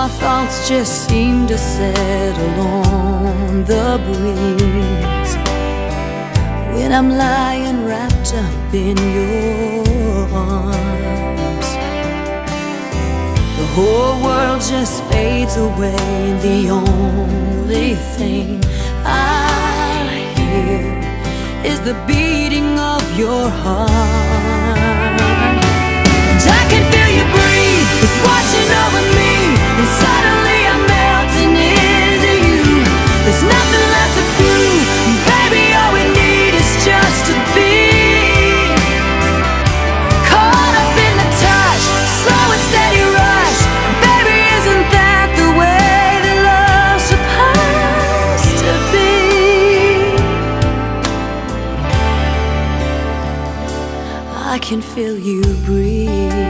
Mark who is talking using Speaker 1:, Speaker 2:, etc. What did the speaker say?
Speaker 1: my thoughts just seem to settle on the breeze when I'm lying wrapped up in your arms. The whole world just fades away, and the only thing I hear is the beating of your heart. And I can feel you breathe, it's washing over me, and suddenly I'm melting into you. There's nothing left to prove, baby, all we need is just to be caught up in the touch, slow and steady rush. Baby, isn't that the way that love's supposed to be? I can feel you breathe.